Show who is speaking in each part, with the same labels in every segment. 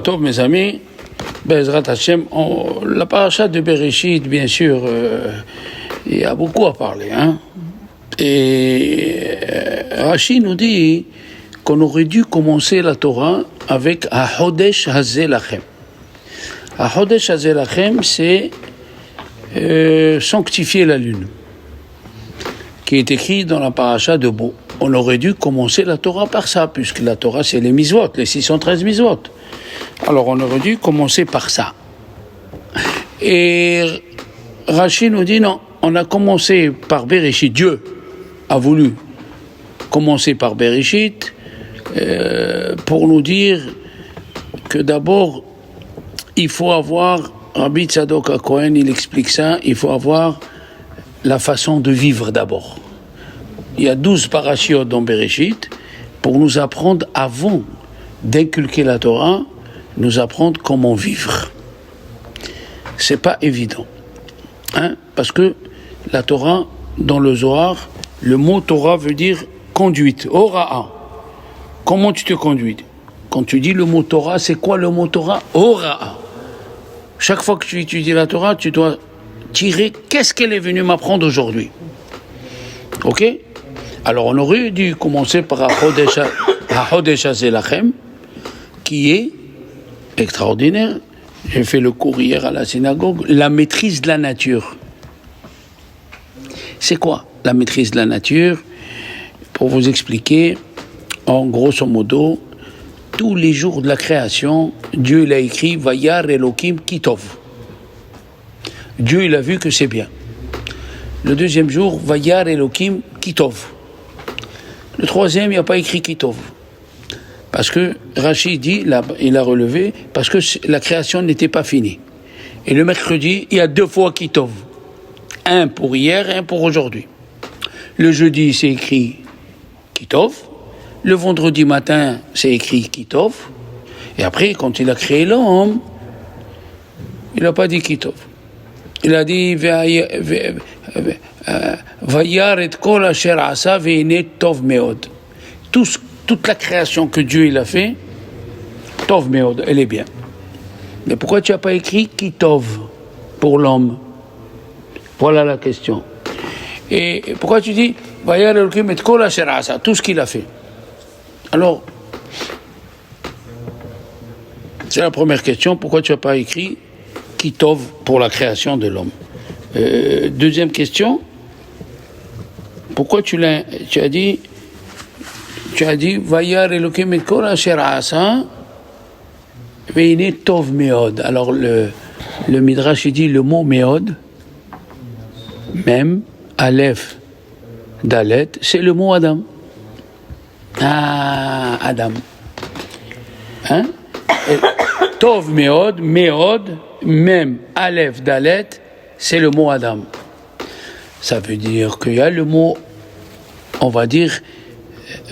Speaker 1: Tov, mes amis, Bezrat Hashem, la paracha de Bereshit, bien sûr, il y a beaucoup à parler. Et Rashi nous dit qu'on aurait dû commencer la Torah avec HaHodesh Hazeh Lachem. HaHodesh Hazeh Lachem, c'est sanctifier la lune, qui est écrit dans la paracha de Bo. On aurait dû commencer la Torah par ça, puisque la Torah, c'est les mitzvot, les 613 mitzvot. Alors, on aurait dû commencer par ça. Et Rashi nous dit non, on a commencé par Bereshit. Dieu a voulu commencer par Bereshit pour nous dire que d'abord, il faut avoir, Rabbi Tzadok HaKohen, il explique ça, il faut avoir la façon de vivre d'abord. Il y a 12 parashiot dans Bereshit pour nous apprendre, avant d'inculquer la Torah, nous apprendre comment vivre. C'est pas évident, parce que la Torah, dans le Zohar, le mot Torah veut dire conduite, Hora'a. Comment tu te conduis? Quand tu dis le mot Torah, c'est quoi le mot Torah? Hora'a. Chaque fois que tu étudies la Torah, tu dois tirer qu'est-ce qu'elle est venue m'apprendre aujourd'hui. Ok? Alors on aurait dû commencer par HaHodesh Hazeh Lachem, qui est extraordinaire. J'ai fait le cours hier à la synagogue. La maîtrise de la nature. C'est quoi la maîtrise de la nature? Pour vous expliquer, en grosso modo, tous les jours de la création, Dieu il a écrit Vayar Elokim Kitov. Dieu il a vu que c'est bien. Le deuxième jour, Vayar Elokim Kitov. Le troisième, il n'y a pas écrit Kitov. Parce que Rashi dit, il a relevé, parce que la création n'était pas finie. Et le mercredi, il y a 2 fois Kitov. Un pour hier, un pour aujourd'hui. Le jeudi, c'est écrit Kitov. Le vendredi matin, c'est écrit Kitov. Et après, quand il a créé l'homme, il n'a pas dit Kitov. Il a dit Vayar et kol asher asa ve'ine tov meod. Toute la création que Dieu il a fait, tov meod, elle est bien. Mais pourquoi tu n'as pas écrit Kitov pour l'homme? Voilà la question. Et pourquoi tu dis Vayar Elokim et kol asher asa, tout ce qu'il a fait? Alors, c'est la première question. Pourquoi tu n'as pas écrit Kitov pour la création de l'homme? Deuxième question. Pourquoi tu as dit Vayar Elokim et kol asher asa ve'ine tov meod. Alors le Midrash dit le mot meod, même Aleph Dalet, c'est le mot Adam. Adam. Tov meod, même Aleph Dalet, c'est le mot Adam. Ça veut dire qu'il y a le mot, on va dire,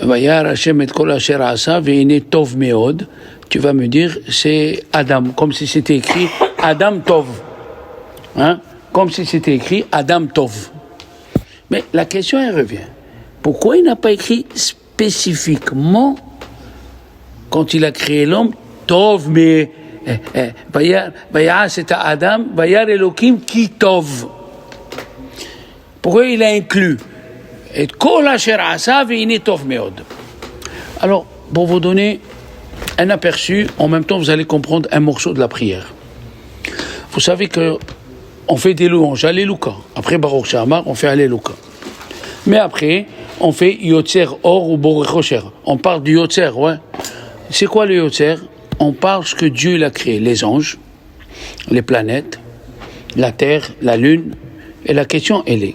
Speaker 1: Vayar Hashem et kol asher asa ve'ine tov meod. Tu vas me dire, c'est Adam, comme si c'était écrit Adam Tov. Comme si c'était écrit Adam Tov. Mais la question, elle revient. Pourquoi il n'a pas écrit spécifiquement, quand il a créé l'homme, Tov, mais Vayar, c'est à Adam, Vayar Elokim ki Tov. Pourquoi il a inclus et kol asher asa ve'ine tov meod? Alors, pour vous donner un aperçu, en même temps, vous allez comprendre un morceau de la prière. Vous savez que on fait des louanges, Alléluia. Après Baruch She'amar, on fait Alléluia. Mais après, on fait Yotzer Or ou Borech Osher. On parle du Yotzer, ouais. C'est quoi le Yotzer? On parle ce que Dieu il a créé, les anges, les planètes, la terre, la lune. Et la question, elle est,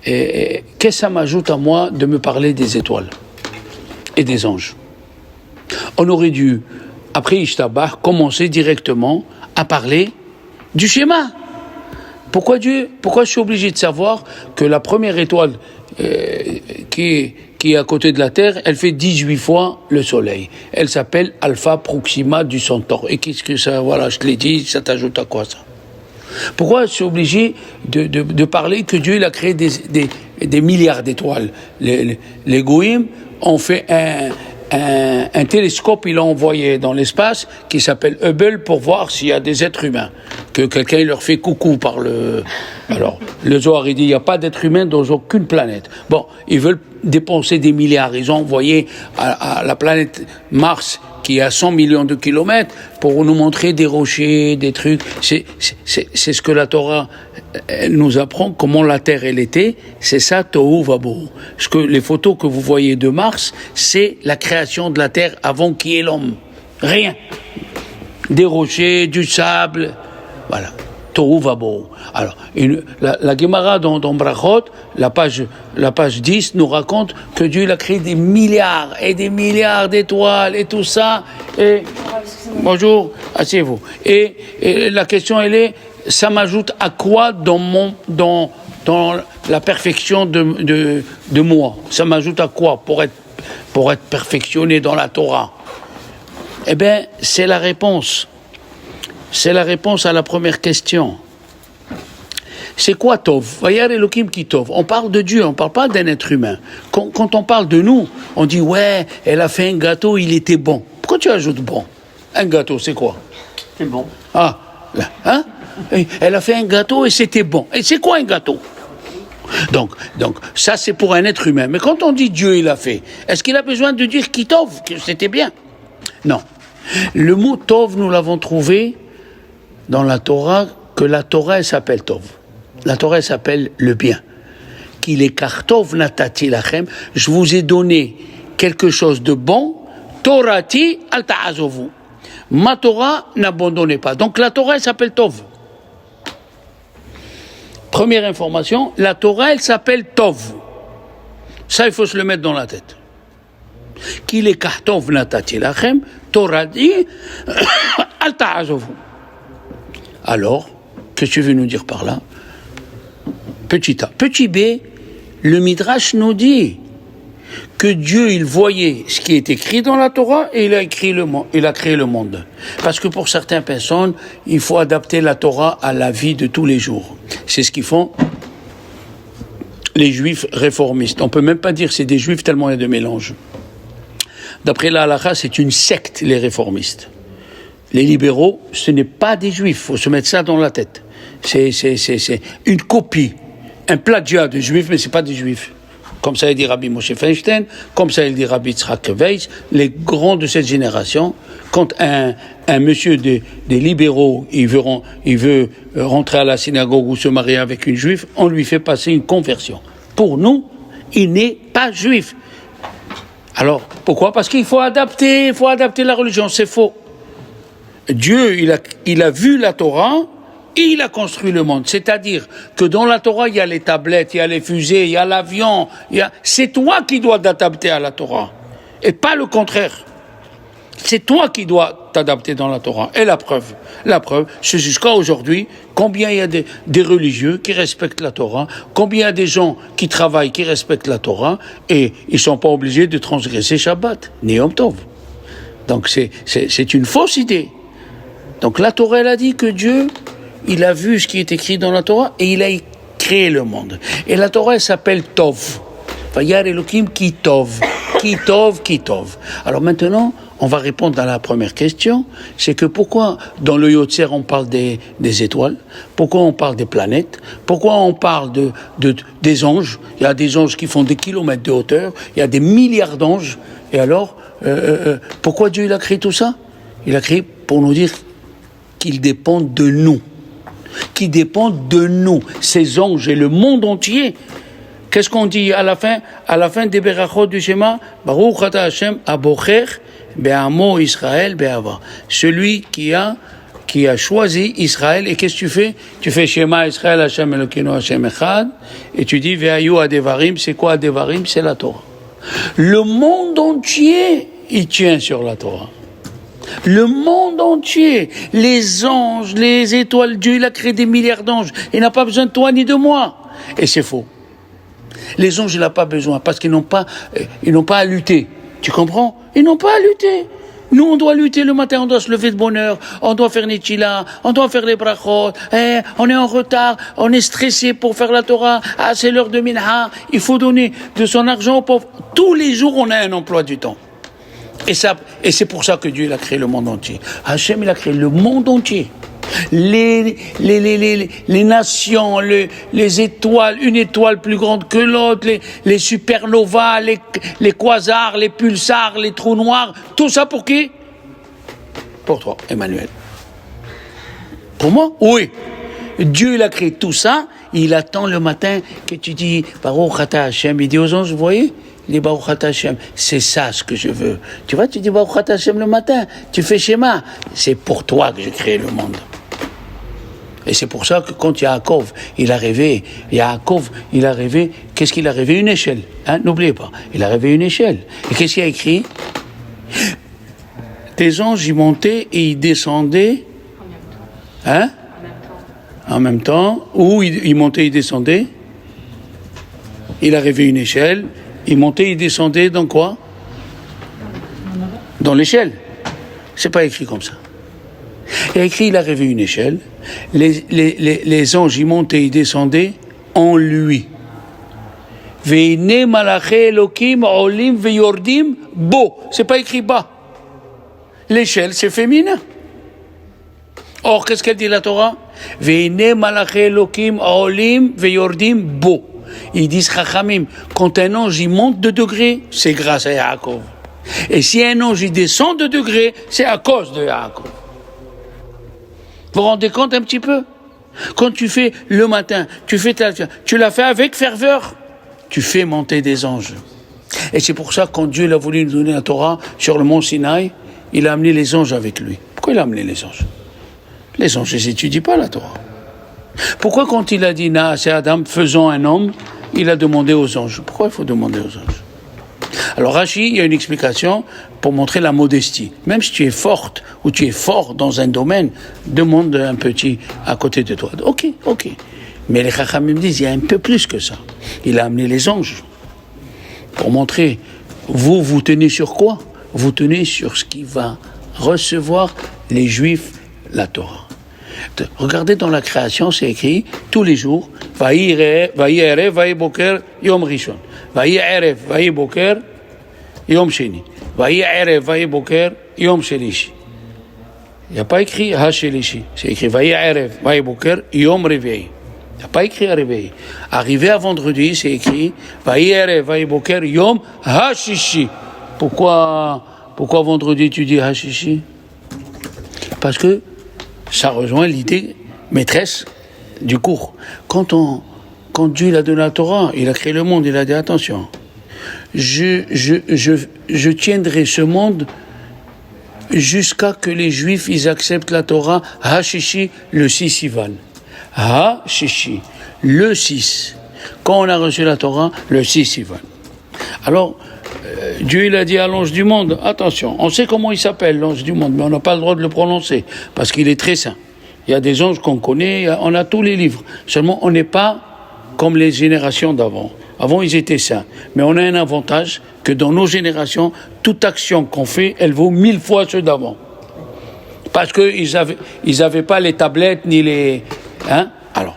Speaker 1: qu'est-ce que ça m'ajoute à moi de me parler des étoiles et des anges? On aurait dû, après Ishtabah, commencer directement à parler du schéma. Pourquoi je suis obligé de savoir que la première étoile qui est à côté de la Terre, elle fait 18 fois le Soleil. Elle s'appelle Alpha Proxima du Centaure. Et qu'est-ce que ça, voilà, je te l'ai dit, ça t'ajoute à quoi ça? Pourquoi je suis obligé de parler que Dieu il a créé des milliards d'étoiles? Les Goïm ont fait un télescope, il a envoyé dans l'espace, qui s'appelle Hubble, pour voir s'il y a des êtres humains. Que quelqu'un leur fait coucou par le... Alors, le Zohar, il dit, il n'y a pas d'êtres humains dans aucune planète. Bon, ils veulent dépenser des milliards. Ils ont envoyé à la planète Mars, qui est à 100 millions de kilomètres, pour nous montrer des rochers, des trucs. C'est ce que la Torah nous apprend, comment la Terre elle était. C'est ça, Tohu Vabohu. Ce que les photos que vous voyez de Mars, c'est la création de la Terre avant qu'il y ait l'homme. Rien. Des rochers, du sable, voilà. Tohu Vabohu. Alors, la Gemara dans Brachot, la page 10, nous raconte que Dieu il a créé des milliards et des milliards d'étoiles et tout ça. Et bonjour, asseyez-vous. Et la question elle est, ça m'ajoute à quoi dans la perfection de moi? Ça m'ajoute à quoi pour être perfectionné dans la Torah? Eh bien, c'est la réponse. C'est la réponse à la première question. C'est quoi Tov? Vayar Elokim ki Tov. On parle de Dieu, on ne parle pas d'un être humain. Quand on parle de nous, on dit ouais, elle a fait un gâteau, il était bon. Pourquoi tu ajoutes bon? Un gâteau, c'est quoi?
Speaker 2: C'est bon.
Speaker 1: Ah, là, hein? Elle a fait un gâteau et c'était bon. Et c'est quoi un gâteau? Donc, ça c'est pour un être humain. Mais quand on dit Dieu il a fait, est-ce qu'il a besoin de dire ki Tov, que c'était bien? Non. Le mot Tov, nous l'avons trouvé dans la Torah, que la Torah elle s'appelle Tov. La Torah elle s'appelle le bien. Qu'il est Kartov natati lachem. Je vous ai donné quelque chose de bon. Torati al ta'azovu. Ma Torah, n'abandonnez pas. Donc la Torah elle s'appelle Tov. Première information, la Torah elle s'appelle Tov. Ça il faut se le mettre dans la tête. Qu'il est Kartov natati lachem. Torati al ta'azovu. Alors, qu'est-ce que tu veux nous dire par là? Petit A. Petit B, le Midrash nous dit que Dieu, il voyait ce qui est écrit dans la Torah et il a créé le monde. Parce que pour certaines personnes, il faut adapter la Torah à la vie de tous les jours. C'est ce qu'ils font les Juifs réformistes. On ne peut même pas dire que c'est des Juifs tellement il y a de mélange. D'après la halakha, c'est une secte, les réformistes. Les libéraux, ce n'est pas des juifs, il faut se mettre ça dans la tête. C'est une copie, un plagiat de juifs, mais ce n'est pas des juifs. Comme ça il dit Rabbi Moshe Feinstein, comme ça il dit Rabbi Yitzhak Weiss, les grands de cette génération. Quand un monsieur des libéraux, il veut rentrer à la synagogue ou se marier avec une juive, on lui fait passer une conversion. Pour nous, il n'est pas juif. Alors, pourquoi? Parce qu'il faut adapter la religion, c'est faux. Dieu, il a vu la Torah et il a construit le monde. C'est-à-dire que dans la Torah, il y a les tablettes, il y a les fusées, il y a l'avion. C'est toi qui dois t'adapter à la Torah et pas le contraire. C'est toi qui dois t'adapter dans la Torah. Et la preuve, c'est jusqu'à aujourd'hui, combien il y a des religieux qui respectent la Torah, combien il y a des gens qui travaillent, qui respectent la Torah, et ils ne sont pas obligés de transgresser Shabbat, ni Yom Tov. Donc c'est une fausse idée. Donc la Torah, elle a dit que Dieu, il a vu ce qui est écrit dans la Torah et il a créé le monde. Et la Torah, elle s'appelle Tov. Vayar Elokim ki Tov. Ki Tov, ki Tov. Alors maintenant, on va répondre à la première question. C'est que pourquoi dans le Yotzer on parle des étoiles? Pourquoi on parle des planètes? Pourquoi on parle des anges? Il y a des anges qui font des kilomètres de hauteur. Il y a des milliards d'anges. Et alors, pourquoi Dieu il a créé tout ça? Il a créé pour nous dire qu'ils dépendent de nous, ces anges et le monde entier. Qu'est-ce qu'on dit à la fin des Berachot du Shema? Baruch ata Hashem abocher be'amo Israël be'ava. Celui qui a choisi Israël. Et qu'est-ce que tu fais? Tu fais Shema Israël Hashem Elokeinu Hashem Echad et tu dis ve'ayu adevarim. C'est quoi adevarim? C'est la Torah. Le monde entier, il tient sur la Torah. Le monde entier, les anges, les étoiles, Dieu il a créé des milliards d'anges. Il n'a pas besoin de toi ni de moi. Et c'est faux. Les anges, il n'a pas besoin parce qu'ils n'ont pas à lutter. Tu comprends? Ils n'ont pas à lutter. Nous, on doit lutter le matin, on doit se lever de bonne heure, on doit faire Nechila, on doit faire les brachot, on est en retard, on est stressé pour faire la Torah, c'est l'heure de Minha, il faut donner de son argent aux pauvres. Tous les jours, on a un emploi du temps. Et c'est pour ça que Dieu il a créé le monde entier. Hachem, il a créé le monde entier. Les nations, les étoiles, une étoile plus grande que l'autre, les supernovas, les quasars, les pulsars, les trous noirs, tout ça pour qui? Pour toi, Emmanuel. Pour moi? Oui. Dieu, il a créé tout ça, il attend le matin que tu dis Baruch Ata Hashem. Il dit aux anges, vous voyez, il dit Baruch Ata Hashem, c'est ça ce que je veux. Tu vois, tu dis Baruch Ata Hashem le matin, tu fais schéma. C'est pour toi que j'ai créé le monde. Et c'est pour ça que quand Yaakov, il a rêvé, qu'est-ce qu'il a rêvé? Une échelle, hein, n'oubliez pas, il a rêvé une échelle. Et qu'est-ce qu'il a écrit? Des anges, ils montaient et ils descendaient, hein? En même temps, où il montait, il descendait. Il a rêvé une échelle, il montait, il descendait dans quoi? Dans l'échelle. C'est pas écrit comme ça. Il a écrit, il a rêvé une échelle, les anges, ils montaient, ils descendaient en lui. Veine malaché Elokim olim veyordim bo. C'est pas écrit bas. L'échelle, c'est féminin. Or, qu'est-ce qu'elle dit la Torah? Veine malaché Elokim olim veyordim bo. Ils disent Chachamim, quand un ange il monte de degré, c'est grâce à Yaakov. Et si un ange il descend de degré, c'est à cause de Yaakov. Vous vous rendez compte un petit peu? Quand tu fais le matin, tu l'as fait avec ferveur, tu fais monter des anges. Et c'est pour ça que quand Dieu a voulu nous donner la Torah sur le mont Sinaï, il a amené les anges avec lui. Pourquoi il a amené les anges? Les anges, ils n'étudient pas la Torah. Pourquoi quand il a dit « c'est Adam, faisons un homme », il a demandé aux anges? Pourquoi il faut demander aux anges? Alors Rashi, il y a une explication pour montrer la modestie. Même si tu es forte ou tu es fort dans un domaine, demande un petit à côté de toi. Ok. Mais les Chachamim disent, il y a un peu plus que ça. Il a amené les anges pour montrer, vous tenez sur quoi? Vous tenez sur ce qui va recevoir les Juifs, la Torah. Regardez dans la création, c'est écrit tous les jours, Vayi erev, vayi boker, yom rishon. Vayi erev, vayi boker, yom sheni. Vayi erev, vayi boker, yom shelishi. Il n'y a pas écrit ha shelishi. C'est écrit Vayi erev, vayi boker, yom revei. Il n'y a pas écrit revei. Arrivé à vendredi, c'est écrit Vayi erev, vayi boker, yom ha shishi. Pourquoi vendredi tu dis ha shishi? Parce que ça rejoint l'idée maîtresse du cours. Quand Dieu a donné la Torah, il a créé le monde, il a dit attention, je tiendrai ce monde jusqu'à que les Juifs ils acceptent la Torah Ha-Shishi, le 6 Ivan. Ha-Shishi, le 6. Quand on a reçu la Torah, le 6 Ivan. Alors, Dieu il a dit à l'ange du monde, attention, on sait comment il s'appelle l'ange du monde, mais on n'a pas le droit de le prononcer, parce qu'il est très saint. Il y a des anges qu'on connaît, on a tous les livres. Seulement, on n'est pas comme les générations d'avant. Avant, ils étaient saints. Mais on a un avantage que dans nos générations, toute action qu'on fait, elle vaut 1000 fois ceux d'avant. Parce qu'ils avaient pas les tablettes, ni les... Hein? Alors,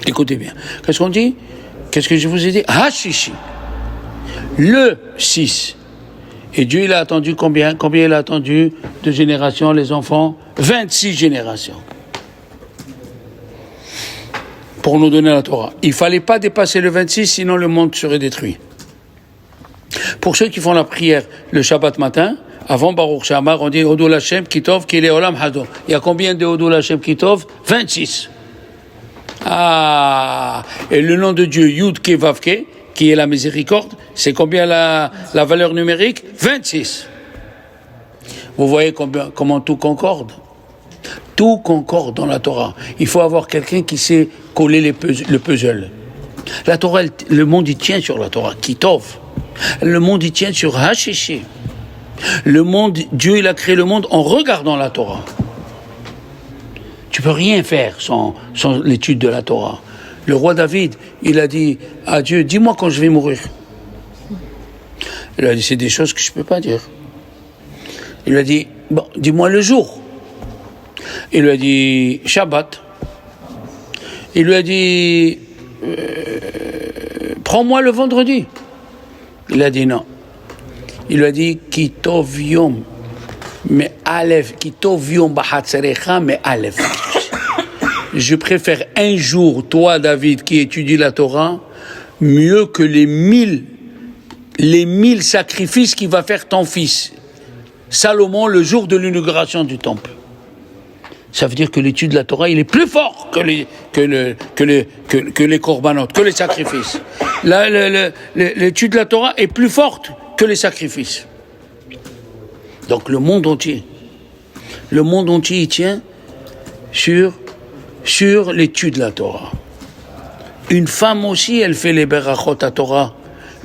Speaker 1: écoutez bien. Qu'est-ce qu'on dit? Qu'est-ce que je vous ai dit? Ha-Shishi. Le 6. Et Dieu, il a attendu combien? Combien il a attendu de générations, les enfants? 26 générations. Pour nous donner la Torah. Il ne fallait pas dépasser le 26, sinon le monde serait détruit. Pour ceux qui font la prière le Shabbat matin, avant Baruch Shamar, on dit Hodol Hashem Kitov, qui est Olam Hado. Il y a combien de Hodol Hashem Kitov? 26. Ah, et le nom de Dieu, Yud Ke Vav Ke, qui est la miséricorde, c'est combien la valeur numérique? 26. Vous voyez comment tout concorde? Tout concorde dans la Torah. Il faut avoir quelqu'un qui sait coller le puzzle. La Torah, le monde, il tient sur la Torah. Kitov. Le monde, il tient sur Ha-Shishi. Le monde, Dieu, il a créé le monde en regardant la Torah. Tu peux rien faire sans l'étude de la Torah. Le roi David, il a dit à Dieu, dis-moi quand je vais mourir. Il a dit, c'est des choses que je ne peux pas dire. Il lui a dit, bon, dis-moi le jour. Il lui a dit, Shabbat. Il lui a dit, prends-moi le vendredi. Il a dit non. Il lui a dit Ki tov yom mais Aleph, Ki tov yom b'chatzerecha mais Aleph. Je préfère un jour, toi David, qui étudie la Torah, mieux que les 1000 sacrifices qu'il va faire ton fils Salomon le jour de l'inauguration du temple. Ça veut dire que l'étude de la Torah, il est plus fort que les corbanotes, que les sacrifices. L'étude de la Torah est plus forte que les sacrifices. Donc le monde entier il tient sur l'étude de la Torah. Une femme aussi, elle fait les berachot à Torah.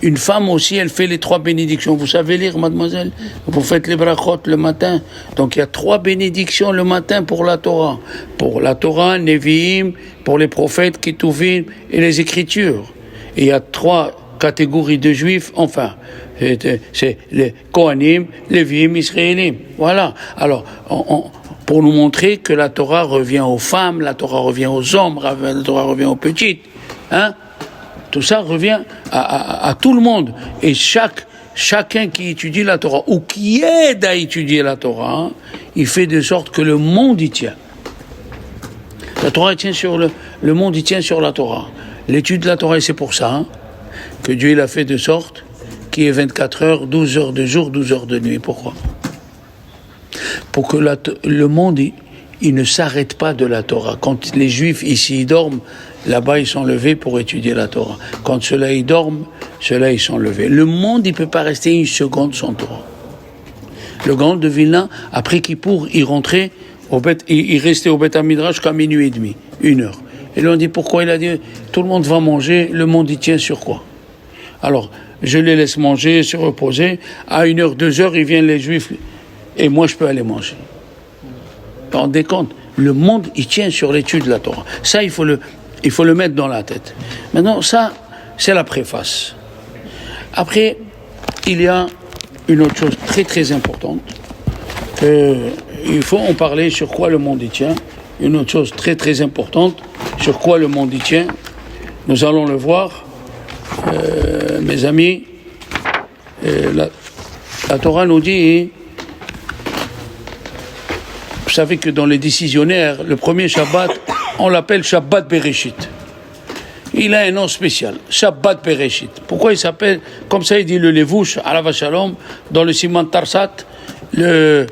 Speaker 1: Une femme aussi, elle fait les 3 bénédictions. Vous savez lire, mademoiselle? Vous faites les berachot le matin. Donc il y a 3 bénédictions le matin pour la Torah. Pour la Torah, Nevi'im, pour les prophètes, Ketuvim et les Écritures. Et il y a 3 catégories de juifs, enfin, c'est les Kohanim, Lévi'im, Israélim. Voilà. Alors, pour nous montrer que la Torah revient aux femmes, la Torah revient aux hommes, la Torah revient aux petites. Hein? Tout ça revient à tout le monde. Et chacun qui étudie la Torah, ou qui aide à étudier la Torah, il fait de sorte que le monde y tient. La Torah tient sur le monde y tient sur la Torah. L'étude de la Torah, c'est pour ça que Dieu il a fait de sorte qu'il y ait 24 heures, 12 heures de jour, 12 heures de nuit. Pourquoi? Pour que le monde il ne s'arrête pas de la Torah. Quand les Juifs ici ils dorment, là-bas ils sont levés pour étudier la Torah. Quand ceux-là ils dorment, ceux-là ils sont levés. Le monde il peut pas rester une seconde sans Torah. Le grand de Vilna, après Kippour, il rentrait il restait au Beth Midrash jusqu'à minuit et demi, 1 heure. Et là on dit pourquoi? Il a dit tout le monde va manger, le monde y tient sur quoi? Alors je les laisse manger, se reposer. À 1 heure, 2 heures, ils viennent les Juifs et moi je peux aller manger. Vous vous rendez compte? Le monde il tient sur l'étude de la Torah. Ça il faut le mettre dans la tête. Maintenant ça c'est la préface. Après il y a une autre chose très très importante. Il faut en parler sur quoi le monde y tient. Une autre chose très très importante sur quoi le monde y tient. Nous allons le voir, mes amis. La Torah nous dit. Vous savez que dans les décisionnaires, le premier Shabbat, on l'appelle Shabbat Bereshit. Il a un nom spécial, Shabbat Bereshit. Pourquoi il s'appelle, comme ça il dit le Levouche, Alav Shalom, dans le Siman Tarsat, le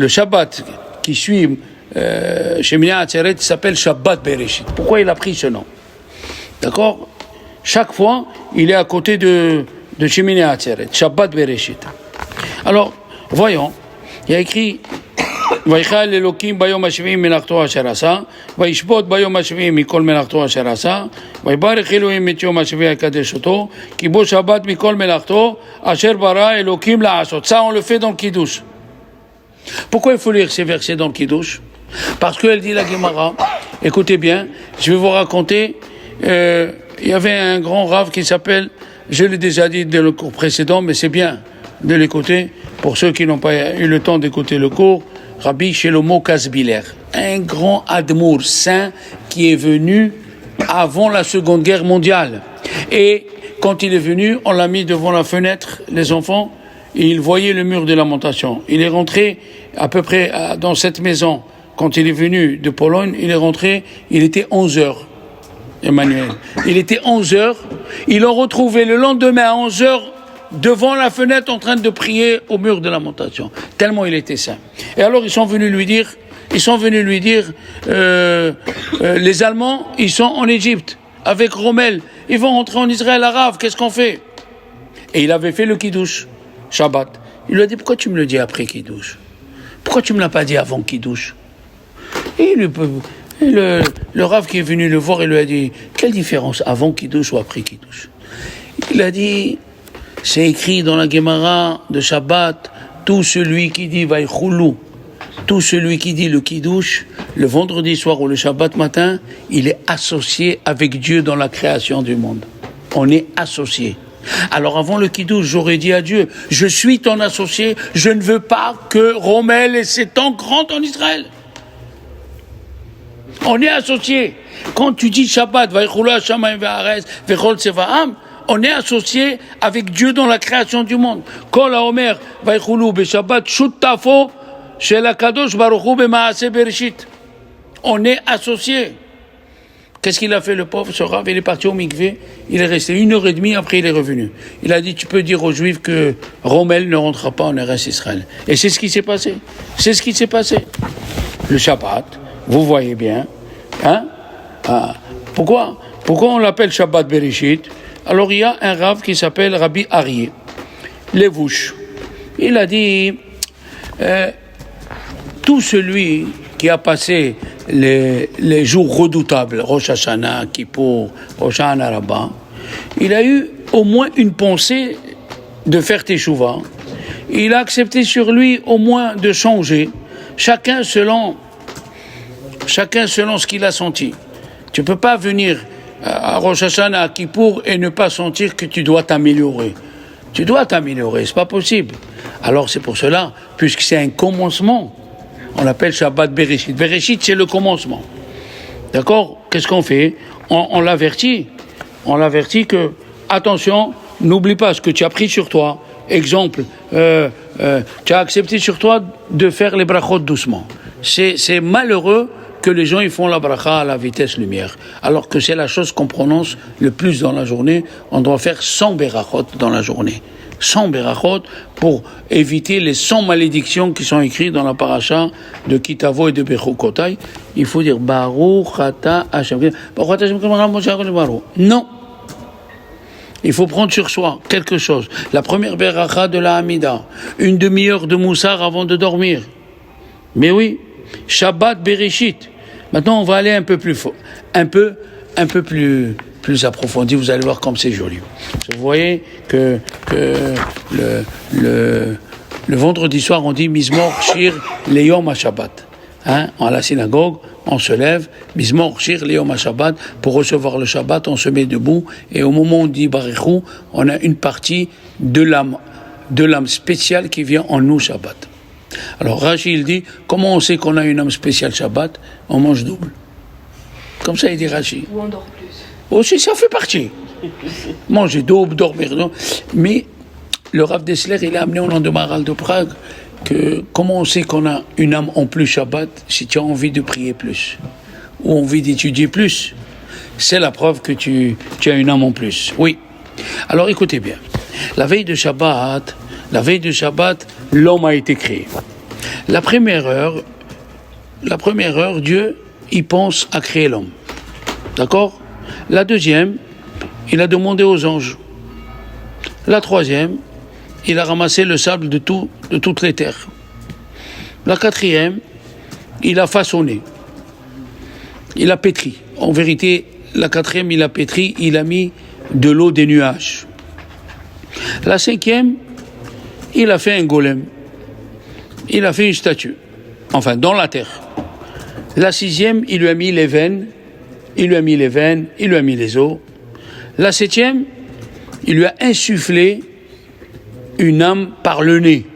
Speaker 1: Shabbat qui suit Shemini Atzeret, il s'appelle Shabbat Bereshit. Pourquoi il a pris ce nom? D'accord? Chaque fois, il est à côté de Shemini Atzeret, Shabbat Bereshit. Alors, voyons, il y a écrit ויחל אלוקים ביום השביעי מלאכתו אשר עשה, וישבות ביום השביעי מכל מלאכתו אשר עשה, ויברך אלוהים את יום השביעי הקדש אותו, כי בו שבת מכל מלאכתו אשר ברא אלוקים לעשות. Ça on le fait dans le Kiddush. Pourquoi il faut lire ces versets dans le Kiddush? Parce qu'elle dit la Gemara, écoutez bien, je vais vous raconter, il y avait un grand rave qui s'appelle, je l'ai déjà dit dans le cours précédent, mais c'est bien de l'écouter, pour ceux qui n'ont pas eu le temps d'écouter le cours, Rabbi Shlomo Kasbiler, un grand admour saint qui est venu avant la Seconde Guerre mondiale. Et quand il est venu, on l'a mis devant la fenêtre, les enfants, et il voyait le mur de lamentation. Il est rentré à peu près dans cette maison. Quand il est venu de Pologne, il est rentré, il était 11 heures, Emmanuel. Il était 11 heures, ils l'ont retrouvé le lendemain à 11 heures, devant la fenêtre en train de prier au mur de lamentation, tellement il était saint. Et alors ils sont venus lui dire, les Allemands, ils sont en Égypte, avec Rommel, ils vont rentrer en Israël arabe, qu'est-ce qu'on fait? Et il avait fait le Kiddush, Shabbat. Il lui a dit, pourquoi tu me le dis après Kiddush? Pourquoi tu me l'as pas dit avant Kiddush? Et le Rav qui est venu le voir, il lui a dit, quelle différence avant Kiddush ou après Kiddush? Il a dit, c'est écrit dans la Gemara de Shabbat, tout celui qui dit Vaïchoulou, tout celui qui dit le Kiddush, le vendredi soir ou le Shabbat matin, il est associé avec Dieu dans la création du monde. On est associé. Alors avant le Kiddush, j'aurais dit à Dieu, je suis ton associé, je ne veux pas que Rommel ait 7 ans grand en Israël. On est associé. Quand tu dis Shabbat, Vaïchoulou Hashamayim Ve'aretz, Vechol Tsevaam, On est associé avec Dieu dans la création du monde. Kol haomer vaychulu b'Shabbat shutafo shel HaKadosh Baruch Hu b'maaseh Bereshit. On est associé. Qu'est-ce qu'il a fait le pauvre, ce Rav? Il est parti au mikvé, il est resté 1h30, après il est revenu. Il a dit, tu peux dire aux Juifs que Rommel ne rentrera pas en Eretz Israël. Et c'est ce qui s'est passé. C'est ce qui s'est passé. Le Shabbat, vous voyez bien. Hein? Pourquoi on l'appelle Shabbat Bereshit? Alors il y a un Rav qui s'appelle Rabbi Aryeh, Levouche. Il a dit, tout celui qui a passé les jours redoutables, Rosh Hashanah, Kippour, Rosh Hashanah Rabbah, il a eu au moins une pensée de faire Teshuvah. Il a accepté sur lui au moins de changer, chacun selon ce qu'il a senti. Tu ne peux pas venir à Rosh Hashanah, à Kippour et ne pas sentir que tu dois t'améliorer. Tu dois t'améliorer, c'est pas possible. Alors c'est pour cela, puisque c'est un commencement, on l'appelle Shabbat Bereshit. Bereshit, c'est le commencement. D'accord? Qu'est-ce qu'on fait? On l'avertit. On l'avertit que, attention, n'oublie pas ce que tu as pris sur toi. Exemple, tu as accepté sur toi de faire les brachot doucement. C'est malheureux que les gens ils font la bracha à la vitesse lumière, alors que c'est la chose qu'on prononce le plus dans la journée. On doit faire 100 berachot dans la journée. 100 berachot pour éviter les 100 malédictions qui sont écrites dans la paracha de Kitavo et de Bechukotai. Il faut dire Baruch Ata Hashem. Non. Il faut prendre sur soi quelque chose. La première beracha de la Hamida, une demi-heure de moussar avant de dormir. Mais oui, Shabbat Bereshit. Maintenant, on va aller un peu plus fort, un peu plus approfondi. Vous allez voir comme c'est joli. Vous voyez que le vendredi soir, on dit Mizmor Shir Leyom HaShabbat. À la synagogue, on se lève, Mizmor Shir Leyom HaShabbat, pour recevoir le Shabbat, on se met debout, et au moment où on dit Barichou, on a une partie de l'âme spéciale qui vient en nous Shabbat. Alors Rashi il dit, comment on sait qu'on a une âme spéciale Shabbat? On mange double. Comme ça il dit Rashi.
Speaker 2: Ou on dort plus.
Speaker 1: Aussi ça fait partie. Manger double, dormir. Non. Mais le Rav Dessler il a amené au nom de Maharal de Prague que comment on sait qu'on a une âme en plus Shabbat si tu as envie de prier plus ou envie d'étudier plus. C'est la preuve que tu as une âme en plus. Oui. Alors écoutez bien. La veille de Shabbat, l'homme a été créé. La première heure, Dieu, il pense à créer l'homme. D'accord? La deuxième, il a demandé aux anges. La troisième, il a ramassé le sable de toutes les terres. La quatrième, il a façonné. Il a pétri. En vérité, la quatrième, il a pétri, il a mis de l'eau des nuages. La cinquième, il a fait un golem. Il a fait une statue. Enfin, dans la terre. La sixième, il lui a mis les veines. Il lui a mis les os. La septième, il lui a insufflé une âme par le nez.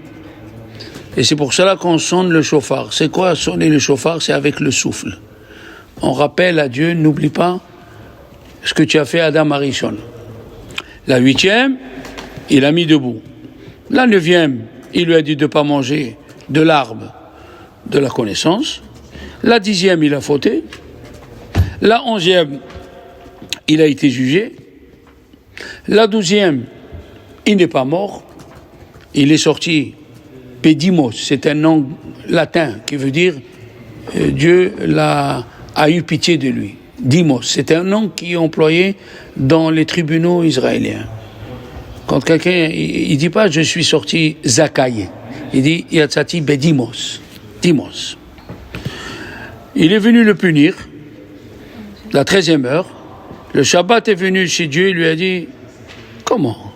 Speaker 1: Et c'est pour cela qu'on sonne le chauffard. C'est quoi sonner le chauffard? C'est avec le souffle. On rappelle à Dieu, n'oublie pas ce que tu as fait à Adam Arishon. La huitième, il a mis debout. La neuvième, il lui a dit de ne pas manger de l'arbre de la connaissance. La dixième, il a fauté. La onzième, il a été jugé. La douzième, il n'est pas mort. Il est sorti pédimos, c'est un nom latin qui veut dire Dieu a eu pitié de lui. Dimos, c'est un nom qui est employé dans les tribunaux israéliens. Quand quelqu'un, il ne dit pas je suis sorti Zakaï, il dit Yatsati Bedimos, Dimos. Il est venu le punir, la 13e heure. Le Shabbat est venu chez Dieu, il lui a dit comment?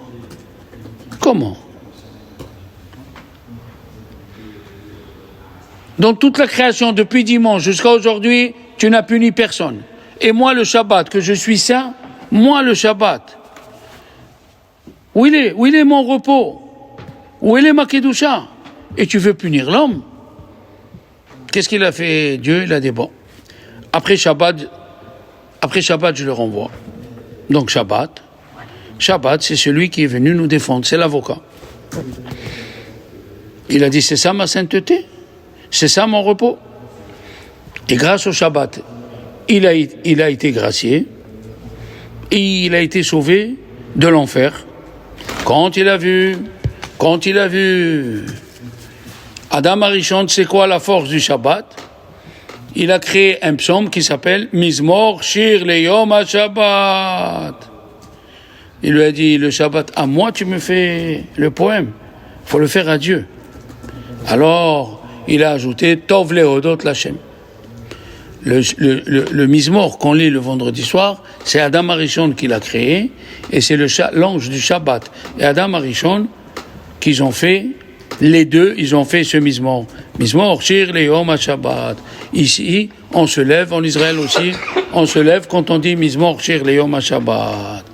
Speaker 1: Dans toute la création, depuis dimanche jusqu'à aujourd'hui, tu n'as puni personne. Et moi, le Shabbat, que je suis saint, moi, le Shabbat, où il est mon repos? Où est ma Kedusha? Et tu veux punir l'homme? Qu'est-ce qu'il a fait Dieu? Il a dit bon, après Shabbat, je le renvoie. Donc Shabbat, Shabbat, c'est celui qui est venu nous défendre, c'est l'avocat. Il a dit, c'est ça ma sainteté, c'est ça mon repos. Et grâce au Shabbat, il a été gracié, et il a été sauvé de l'enfer. Quand il a vu Adam Arishon, c'est quoi la force du Shabbat? Il a créé un psaume qui s'appelle Mizmor Shir Leyom HaShabbat. Il lui a dit, le Shabbat, à moi tu me fais le poème, il faut le faire à Dieu. Alors, il a ajouté Tov Lehodot Lachem. Le Mizmor qu'on lit le vendredi soir, c'est Adam Arishon qui l'a créé, et c'est l'ange du Shabbat et Adam Arishon qu'ils ont fait, les deux, ils ont fait ce Mizmor. Mizmor Shir Leyom HaShabbat. Ici, on se lève, en Israël aussi, on se lève quand on dit Mizmor Shir Leyom HaShabbat.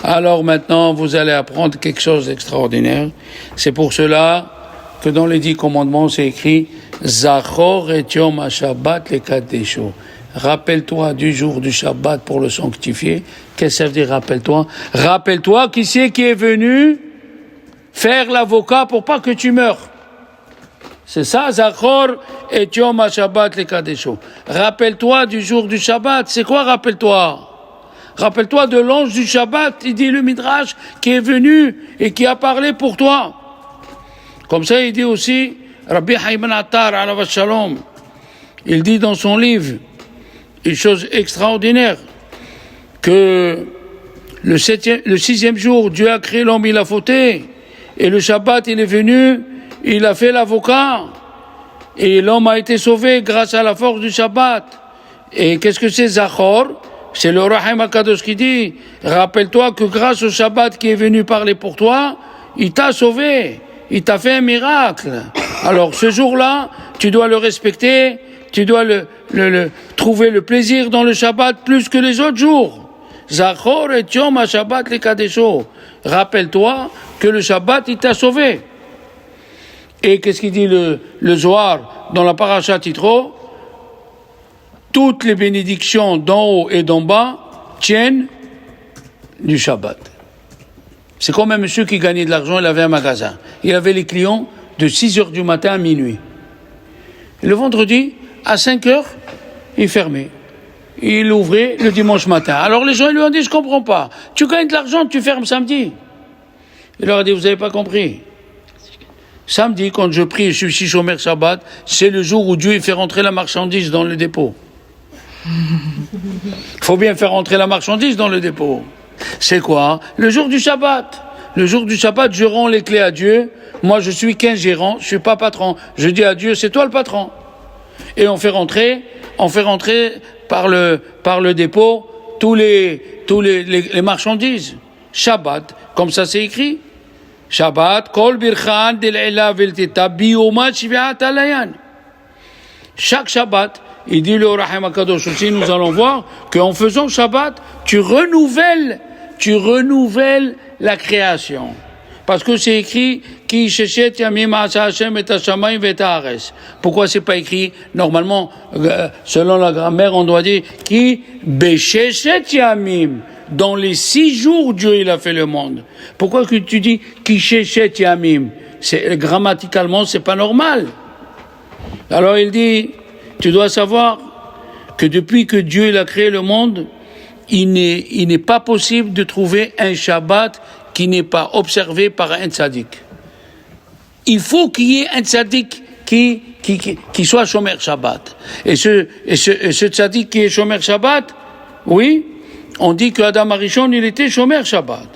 Speaker 1: Alors maintenant, vous allez apprendre quelque chose d'extraordinaire. C'est pour cela que dans les 10 commandements, c'est écrit Zachor et Yom HaShabbat lekadesho. Rappelle-toi du jour du Shabbat pour le sanctifier. Qu'est-ce que ça veut dire, rappelle-toi? Rappelle-toi qui c'est qui est venu faire l'avocat pour pas que tu meurs. C'est ça, Zachor et Yom HaShabbat lekadesho. Rappelle-toi du jour du Shabbat. C'est quoi, rappelle-toi? Rappelle-toi de l'ange du Shabbat, il dit le Midrash, qui est venu et qui a parlé pour toi. Comme ça, il dit aussi, Rabbi Haïm Attar, alav shalom, il dit dans son livre une chose extraordinaire, que le 6e jour, Dieu a créé l'homme, il a fauté, et le Shabbat, il est venu, il a fait l'avocat, et l'homme a été sauvé grâce à la force du Shabbat. Et qu'est-ce que c'est Zachor? C'est le Rahim HaKadosh qui dit, rappelle-toi que grâce au Shabbat qui est venu parler pour toi, il t'a sauvé, il t'a fait un miracle. Alors ce jour-là, tu dois le respecter, tu dois trouver le plaisir dans le Shabbat plus que les autres jours. Zachor et Yom HaShabbat lekadesho. Rappelle-toi que le Shabbat, il t'a sauvé. Et qu'est-ce qu'il dit le Zohar dans la Parashat Yitro? Toutes les bénédictions d'en haut et d'en bas tiennent du Shabbat. C'est comme un monsieur qui gagnait de l'argent, il avait un magasin. Il avait les clients de 6h du matin à minuit. Et le vendredi, à 5h, il fermait. Il ouvrait le dimanche matin. Alors les gens lui ont dit, je comprends pas. Tu gagnes de l'argent, tu fermes samedi. Il leur a dit, vous n'avez pas compris. Samedi, quand je prie et je suis chômeur Shabbat, c'est le jour où Dieu fait rentrer la marchandise dans le dépôt. Il faut bien faire rentrer la marchandise dans le dépôt. C'est quoi? Le jour du Shabbat. Le jour du Shabbat, je rends les clés à Dieu. Moi, je suis qu'un gérant, je suis pas patron. Je dis à Dieu, c'est toi le patron. Et on fait rentrer par le dépôt tous les marchandises. Shabbat, comme ça c'est écrit. Shabbat, kol birchan del ela velteta bioma shviat alayan. Chaque Shabbat, il dit le Rahim HaKadosh aussi, nous allons voir qu'en faisant Shabbat, tu renouvelles la création. Parce que c'est écrit Ki sheshet yamim asa Hashem et hashamayim et haaretz. Pourquoi c'est pas écrit normalement selon la grammaire on doit dire Ki besheshet yamim. Dans les 6 jours Dieu il a fait le monde. Pourquoi que tu dis Ki sheshet yamim? C'est grammaticalement c'est pas normal. Alors il dit tu dois savoir que depuis que Dieu il a créé le monde, il n'est pas possible de trouver un Shabbat qui n'est pas observé par un tzaddik. Il faut qu'il y ait un tzaddik qui soit shomer Shabbat. Et ce tzaddik qui est shomer Shabbat, oui, on dit que Adam Arishon, il était shomer Shabbat.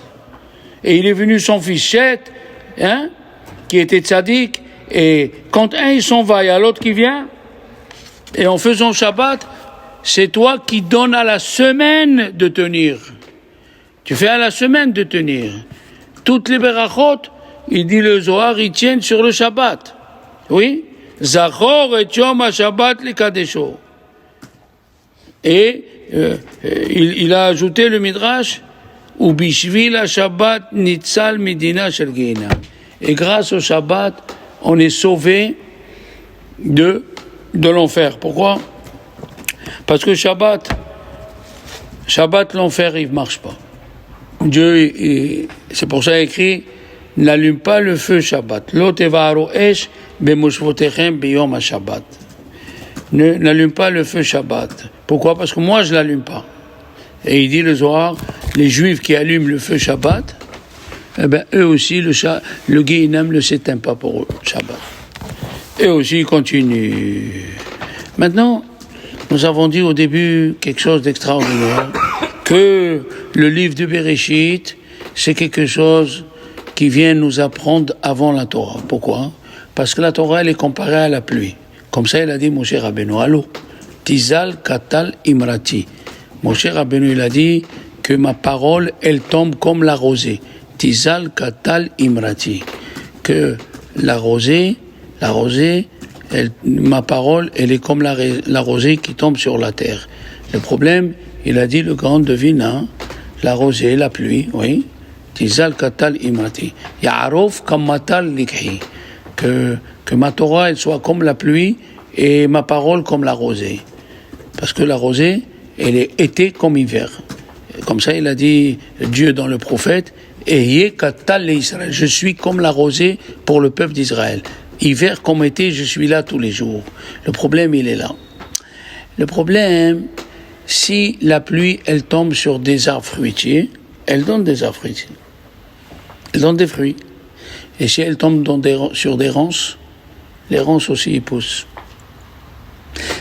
Speaker 1: Et il est venu son fils Shet, qui était tzaddik, et quand un il s'en va, il y a l'autre qui vient, et en faisant Shabbat, c'est toi qui donnes à la semaine de tenir. Tu fais à la semaine de tenir. Toutes les berachot, il dit le Zohar, ils tiennent sur le Shabbat. Oui? Zachor et Yom HaShabbat lekadesho. Et il a ajouté le Midrash, ou bishvil HaShabbat nitzal midina shel Gehinam. Et grâce au Shabbat, on est sauvé de l'enfer. Pourquoi? Parce que Shabbat, l'enfer, il ne marche pas. Dieu, c'est pour ça écrit, n'allume pas le feu Shabbat. Lo tevaharu esh bemoshvotechem biyom ha-Shabbat. N'allume pas le feu Shabbat. Pourquoi? Parce que moi je l'allume pas. Et il dit le Zohar, les Juifs qui allument le feu Shabbat, eh ben eux aussi le Guéhinam ne s'éteint pas pour eux Shabbat. Eux aussi ils continuent. Maintenant, nous avons dit au début quelque chose d'extraordinaire, que le livre de Bereshit, c'est quelque chose qui vient nous apprendre avant la Torah. Pourquoi? Parce que la Torah, elle est comparée à la pluie. Comme ça, il a dit Moshe Rabbeinu, allô, Tizal Katal Imrati. Moshe Rabbeinu, il a dit que ma parole, elle tombe comme la rosée. Tizal Katal Imrati. Que la rosée, ma parole, elle est comme la rosée qui tombe sur la terre. Le problème, il a dit le grand devin, la rosée, la pluie, oui. Tizal Katal Imrati. Ya'arof Kamatal Likhi. Que ma Torah, elle soit comme la pluie et ma parole comme la rosée. Parce que la rosée, elle est été comme hiver. Comme ça, il a dit Dieu dans le prophète, Eye Katal Israël. Je suis comme la rosée pour le peuple d'Israël. Hiver comme été, je suis là tous les jours. Le problème, il est là. Le problème, si la pluie, elle tombe sur des arbres fruitiers, elle donne des arbres fruitiers. Elle donne des fruits. Et si elle tombe sur des ronces, les ronces aussi y poussent.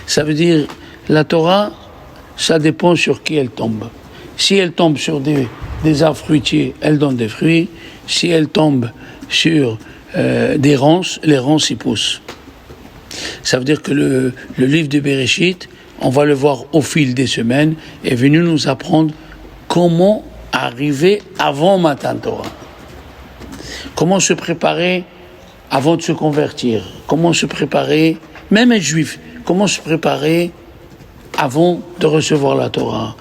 Speaker 1: Ça veut dire, la Torah, ça dépend sur qui elle tombe. Si elle tombe sur des arbres fruitiers, elle donne des fruits. Si elle tombe sur des ronces, les ronces y poussent. Ça veut dire que le livre de Bereshit, on va le voir au fil des semaines, est venu nous apprendre comment arriver avant Matan Torah. Comment se préparer avant de se convertir? Comment se préparer, même être juif, comment se préparer avant de recevoir la Torah?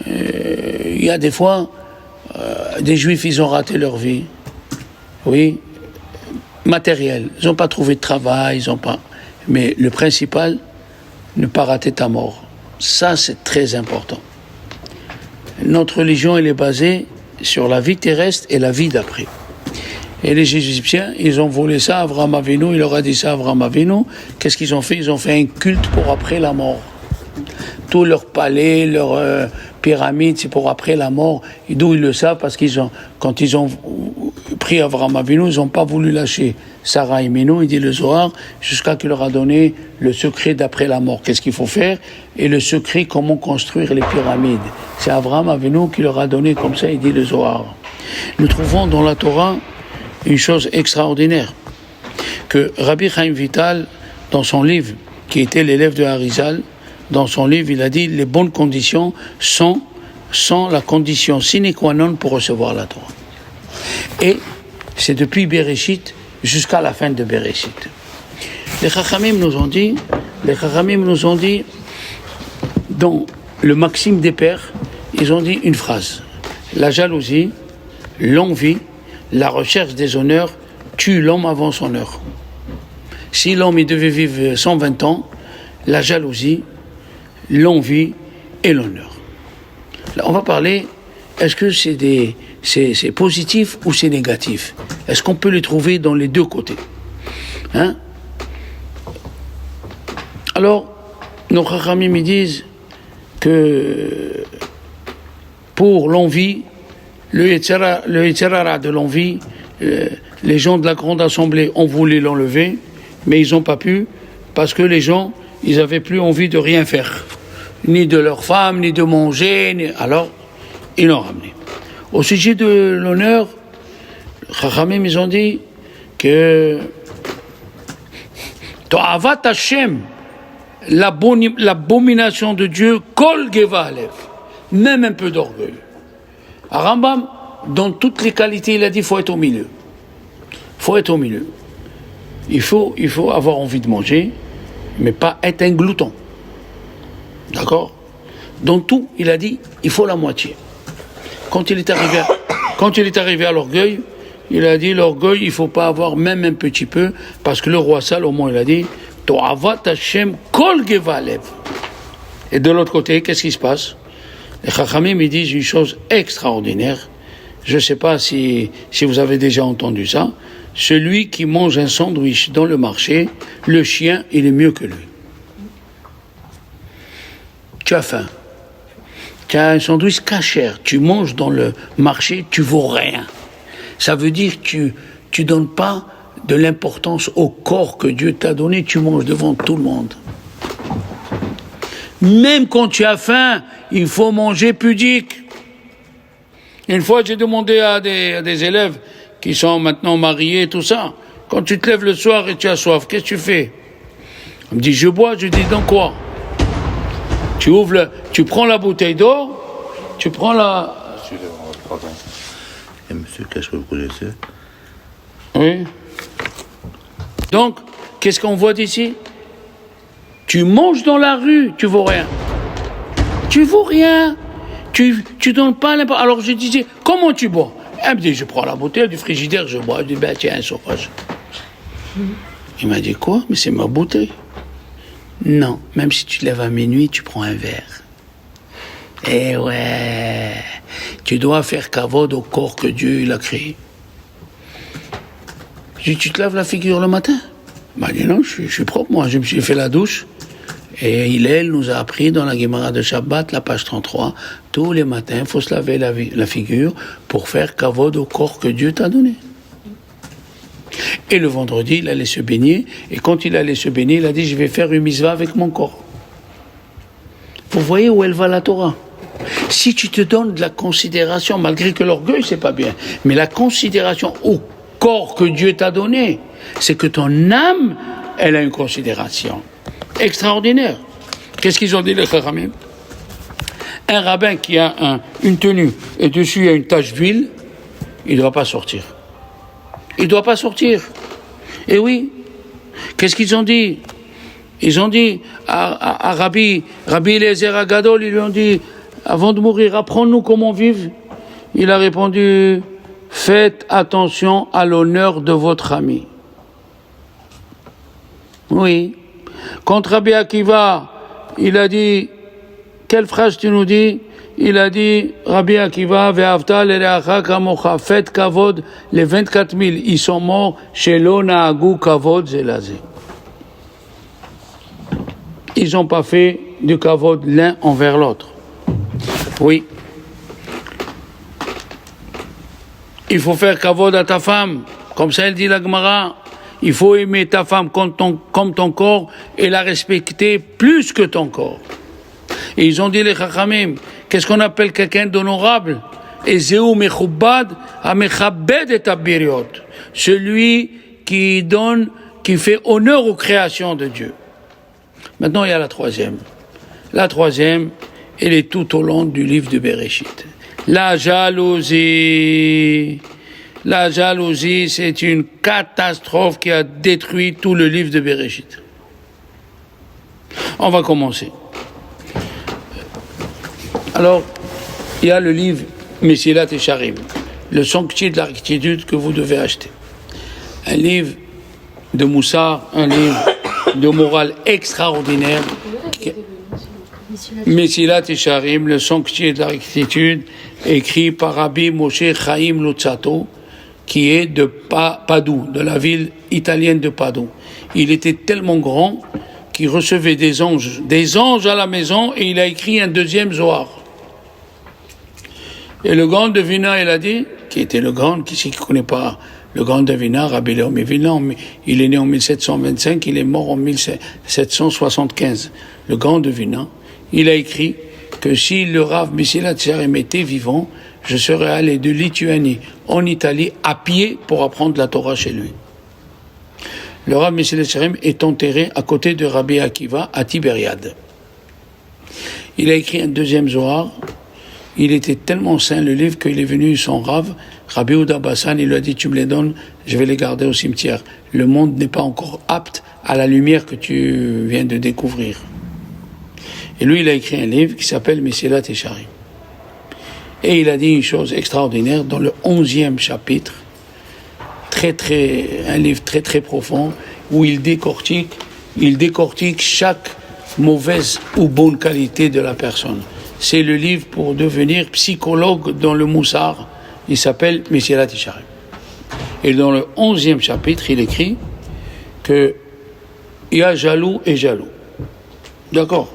Speaker 1: Il y a des fois, des juifs, ils ont raté leur vie. Oui, matériel. Ils n'ont pas trouvé de travail, ils n'ont pas. Mais le principal, ne pas rater ta mort. Ça, c'est très important. Notre religion, elle est basée sur la vie terrestre et la vie d'après. Et les Égyptiens, ils ont volé ça à Avraham Avinu, il leur a dit ça à Avraham Avinu. Qu'est-ce qu'ils ont fait? Ils ont fait un culte pour après la mort. Tout leur palais, leur pyramide, c'est pour après la mort. Et d'où ils le savent? Parce quand ils ont pris Avraham Avinu, ils n'ont pas voulu lâcher Sarah et Minou, il dit le Zohar, jusqu'à qu'il leur a donné le secret d'après la mort. Qu'est-ce qu'il faut faire? Et le secret, comment construire les pyramides. C'est Avraham Avinu qui leur a donné comme ça, il dit le Zohar. Nous trouvons dans la Torah une chose extraordinaire, que Rabbi Chaim Vital, dans son livre, qui était l'élève de Harizal, dans son livre, il a dit les bonnes conditions sont la condition sine qua non pour recevoir la Torah. Et c'est depuis Bereshit jusqu'à la fin de Bereshit. Les Chachamim nous ont dit, dans le Maxime des Pères, ils ont dit une phrase. La jalousie, l'envie, la recherche des honneurs tue l'homme avant son heure. Si l'homme il devait vivre 120 ans, la jalousie, l'envie et l'honneur. Là, on va parler, est-ce que c'est positif ou c'est négatif? Est-ce qu'on peut les trouver dans les deux côtés? Alors, nos chachamim me disent que pour l'envie, le Yetzirah de l'envie, les gens de la grande assemblée ont voulu l'enlever, mais ils n'ont pas pu, parce que les gens, ils n'avaient plus envie de rien faire, ni de leur femme, ni de manger, alors ils l'ont ramené. Au sujet de l'honneur, Chachamim, ils ont dit que To'avat Hashem, l'abomination de Dieu, Kol Geva Alev, même un peu d'orgueil. À Rambam, dans toutes les qualités, il a dit qu'il faut être au milieu. Il faut être au milieu. Il faut avoir envie de manger, mais pas être un glouton. D'accord? Dans tout, il a dit il faut la moitié. Quand il est arrivé à l'orgueil, il a dit l'orgueil, il ne faut pas avoir même un petit peu, parce que le roi Salomon, il a dit To'avat Hashem kol geva alev. Et de l'autre côté, qu'est-ce qui se passe? Les Chachamim, ils disent une chose extraordinaire. je ne sais pas si vous avez déjà entendu ça, celui qui mange un sandwich dans le marché, le chien, il est mieux que lui. Tu as faim. Tu as un sandwich cachère, tu manges dans le marché, tu vaux rien. Ça veut dire que tu donnes pas de l'importance au corps que Dieu t'a donné, tu manges devant tout le monde. Même quand tu as faim, il faut manger pudique. Une fois, j'ai demandé à des élèves qui sont maintenant mariés, tout ça, quand tu te lèves le soir et tu as soif, qu'est-ce que tu fais? On me dit, je bois, je dis, dans quoi? Tu prends la bouteille d'eau, tu prends la...
Speaker 2: Pardon. Et monsieur, qu'est-ce que vous connaissez?
Speaker 1: Oui. Donc, qu'est-ce qu'on voit d'ici? Tu manges dans la rue, tu vaux rien. Tu vaux rien. Tu donnes pas l'importance. Alors je disais, comment tu bois? Elle me dit, je prends la bouteille du frigidaire, je bois. Je dis, ben tiens, un sauvage. Il m'a dit, quoi? Mais c'est ma bouteille. Non, même si tu te lèves à minuit, tu prends un verre. Eh ouais, tu dois faire kavod au corps que Dieu il a créé. Je dis, tu te laves la figure le matin? Il m'a dit, non, je suis propre, moi, je me suis fait la douche. Et Hillel nous a appris dans la Gemara de Shabbat, la page 33, tous les matins, il faut se laver la figure pour faire kavod au corps que Dieu t'a donné. Et le vendredi, il allait se baigner, et quand il allait se baigner, il a dit, je vais faire une mitzvah avec mon corps. Vous voyez où elle va la Torah? Si tu te donnes de la considération, malgré que l'orgueil, c'est pas bien, mais la considération au corps que Dieu t'a donné, c'est que ton âme, elle a une considération extraordinaire. Qu'est-ce qu'ils ont dit les Chachamim? Un rabbin qui a une tenue et dessus il y a une tache d'huile, il ne doit pas sortir. Il ne doit pas sortir. Et oui. Qu'est-ce qu'ils ont dit? Ils ont dit à Rabbi Eliezer Agadol, ils lui ont dit, avant de mourir, apprends-nous comment vivre. Il a répondu, faites attention à l'honneur de votre ami. Oui. Quand Rabbi Akiva, il a dit, quelle phrase tu nous dis? Il a dit, Rabbi Akiva, ve'avta l'ereacha kamocha, faites kavod, les 24 000, ils sont morts, chez l'onahagu kavod zelazé. Ils n'ont pas fait du kavod l'un envers l'autre. Oui. Il faut faire kavod à ta femme, comme ça elle dit la Gemara. Il faut aimer ta femme comme ton corps et la respecter plus que ton corps. Et ils ont dit les Chachamim, qu'est-ce qu'on appelle quelqu'un d'honorable? Et Zéou mechoubad amechabed et abiriot. Celui qui donne, qui fait honneur aux créations de Dieu. Maintenant, il y a la troisième. La troisième, elle est tout au long du livre de Bereshit. La jalousie. La jalousie, c'est une catastrophe qui a détruit tout le livre de Bereshit. On va commencer. Alors, il y a le livre Mesilat Yesharim, le sanctuaire de la rectitude que vous devez acheter. Un livre de Moussa, un livre de morale extraordinaire. Mesilat Yesharim, le sanctuaire de la rectitude, écrit par Rabbi Moshe Chaim Luzzatto, qui est de Padoue, de la ville italienne de Padoue. Il était tellement grand qu'il recevait des anges à la maison, et il a écrit un deuxième Zohar. Et le grand devina, il a dit, qui était le grand, qui ne connaît pas le grand devina, Rabbi Léon Mévina, il est né en 1725, il est mort en 1775. Le grand devina, il a écrit que si le Rav Mesilat Yesharim était vivant, je serais allé de Lituanie en Italie à pied pour apprendre la Torah chez lui. Le Rav Mesilat Yesharim est enterré à côté de Rabbi Akiva à Tibériade. Il a écrit un deuxième Zohar. Il était tellement saint le livre qu'il est venu son Rav, Rabbi Yehuda Bassan, il lui a dit, tu me les donnes, je vais les garder au cimetière. Le monde n'est pas encore apte à la lumière que tu viens de découvrir. Et lui, il a écrit un livre qui s'appelle Mesilat Yesharim. Et il a dit une chose extraordinaire dans le 11e chapitre, un livre très très profond, où il décortique chaque mauvaise ou bonne qualité de la personne. C'est le livre pour devenir psychologue dans le Moussar il s'appelle Mesilat Yesharim. Et dans le 11e chapitre, il écrit qu'il y a jaloux et jaloux. D'accord.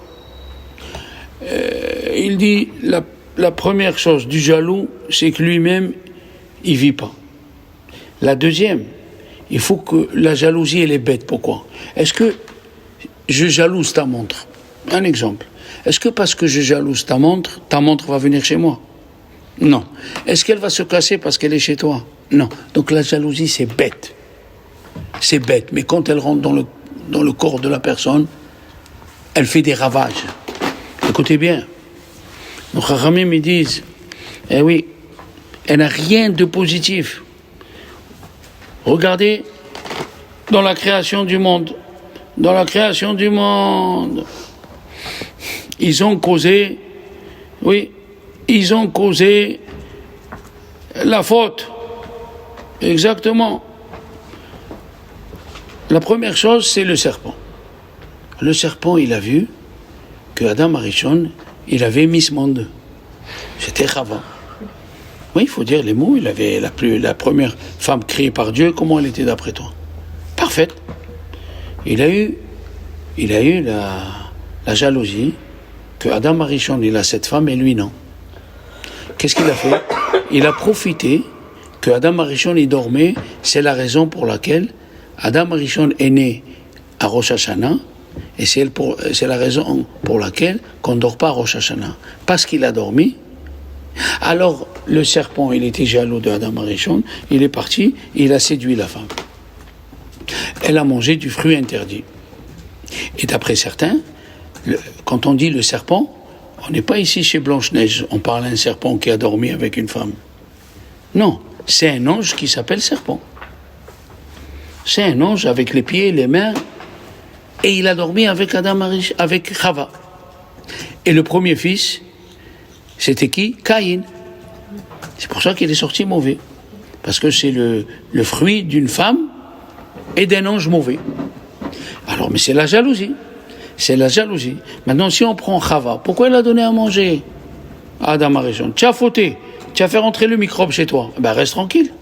Speaker 1: Il dit, la première chose du jaloux, c'est que lui-même, il ne vit pas. La deuxième, il faut que la jalousie, elle est bête. Pourquoi? Est-ce que je jalouse ta montre? Un exemple. Est-ce que parce que je jalouse ta montre va venir chez moi? Non. Est-ce qu'elle va se casser parce qu'elle est chez toi? Non. Donc la jalousie, c'est bête. C'est bête. Mais quand elle rentre dans le corps de la personne, elle fait des ravages. Écoutez bien. Nos Chachamim me disent, eh oui, elle n'a rien de positif. Regardez dans la création du monde. Dans la création du monde, ils ont causé la faute. Exactement. La première chose, c'est le serpent. Le serpent, il a vu que Adam Arishon, il avait mis ce monde. C'était Chava. Oui, il faut dire les mots. Il avait la première femme créée par Dieu. Comment elle était d'après toi? Parfaite. Il a eu la jalousie que Adam Arishon, il a cette femme et lui non. Qu'est-ce qu'il a fait? Il a profité que Adam Arishon, il dormait. C'est la raison pour laquelle Adam Arishon est né à Rosh Hashanah. Et c'est la raison pour laquelle qu'on ne dort pas à Rosh Hashanah. Parce qu'il a dormi. Alors, le serpent, il était jaloux de Adam Arishon. Il est parti, il a séduit la femme. Elle a mangé du fruit interdit. Et d'après certains, quand on dit le serpent, on n'est pas ici chez Blanche-Neige. On parle d'un serpent qui a dormi avec une femme. Non, c'est un ange qui s'appelle serpent. C'est un ange avec les pieds, les mains. Et il a dormi avec avec Chava. Et le premier fils, c'était qui? Caïn. C'est pour ça qu'il est sorti mauvais. Parce que c'est le fruit d'une femme et d'un ange mauvais. Alors, mais c'est la jalousie. C'est la jalousie. Maintenant, si on prend Chava, pourquoi il a donné à manger à Adam Arishon? Tu as fauté. Tu as fait rentrer le microbe chez toi. Ben, reste tranquille.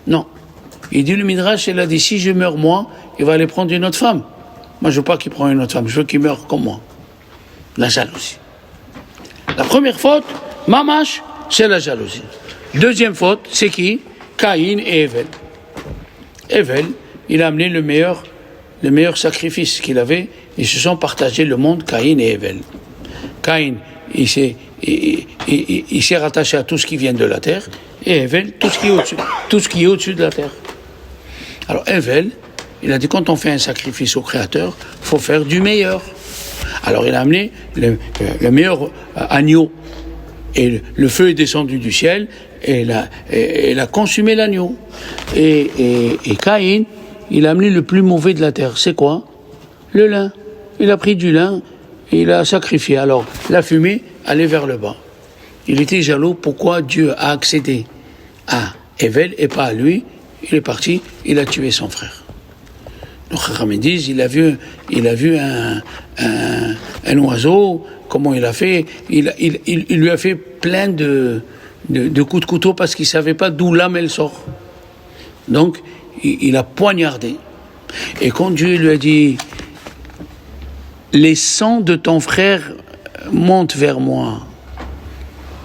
Speaker 1: Non. Il dit, le Midrash, il a dit, si je meurs moi, il va aller prendre une autre femme. Moi, je veux pas qu'il prenne une autre femme. Je veux qu'il meure comme moi. La jalousie. La première faute, Mamash, c'est la jalousie. Deuxième faute, c'est qui? Caïn et Evel. Evel, il a amené le meilleur sacrifice qu'il avait. Ils se sont partagés le monde, Caïn et Evel. Caïn, il s'est rattaché à tout ce qui vient de la terre. Et Evel, tout ce qui est au-dessus de la terre. Alors, Evel, il a dit, quand on fait un sacrifice au Créateur, il faut faire du meilleur. Alors il a amené le meilleur agneau. Et le feu est descendu du ciel, et il a consumé l'agneau. Et Caïn, il a amené le plus mauvais de la terre. C'est quoi? Le lin. Il a pris du lin, et il a sacrifié. Alors, la fumée allait vers le bas. Il était jaloux. Pourquoi Dieu a accédé à Evel et pas à lui? Il est parti, il a tué son frère. Les Chachamim disent, il a vu un oiseau, comment il a fait, il lui a fait plein de coups de couteau parce qu'il ne savait pas d'où l'âme elle sort. Donc, il a poignardé. Et quand Dieu lui a dit, les sangs de ton frère montent vers moi.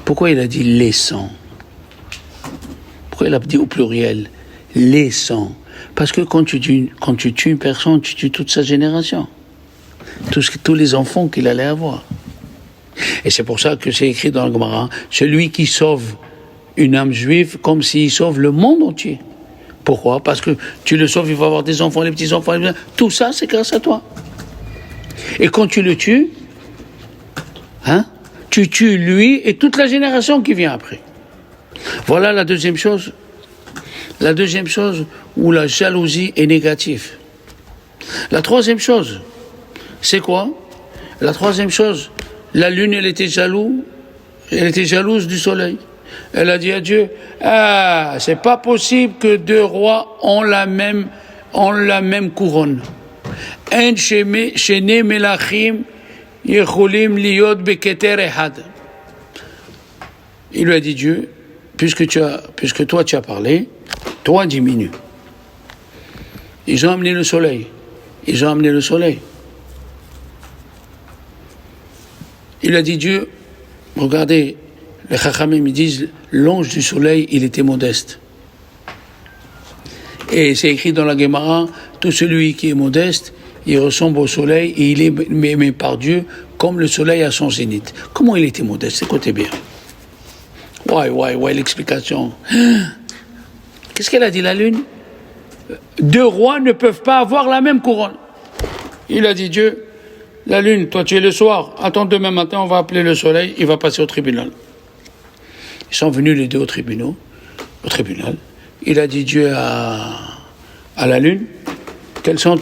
Speaker 1: Pourquoi il a dit les sangs? Pourquoi il a dit au pluriel les sangs? Parce que quand tu tues une personne, tu tues toute sa génération. Tous les enfants qu'il allait avoir. Et c'est pour ça que c'est écrit dans le Gemara, celui qui sauve une âme juive comme s'il sauve le monde entier. Pourquoi? Parce que tu le sauves, il va avoir des enfants, les petits-enfants, tout ça c'est grâce à toi. Et quand tu le tues, tu tues lui et toute la génération qui vient après. Voilà la deuxième chose. La deuxième chose où la jalousie est négative. La troisième chose, c'est quoi? La troisième chose, la lune, elle était jalouse du soleil. Elle a dit à Dieu, c'est pas possible que deux rois ont la même couronne. En shene melachim yecholim liot beketer ehad. Il lui a dit Dieu, puisque toi tu as parlé, toi diminue. Ils ont amené le soleil. Il a dit Dieu, regardez, les Chachamim me disent, l'ange du soleil, il était modeste. Et c'est écrit dans la Gemara, tout celui qui est modeste, il ressemble au soleil et il est aimé par Dieu comme le soleil à son zénith. Comment il était modeste? Écoutez bien. Ouais, l'explication. Qu'est-ce qu'elle a dit, la lune? Deux rois ne peuvent pas avoir la même couronne. Il a dit Dieu, la lune, toi tu es le soir, attends demain matin, on va appeler le soleil, il va passer au tribunal. Ils sont venus les deux au tribunal. Il a dit Dieu à la lune, quelles sont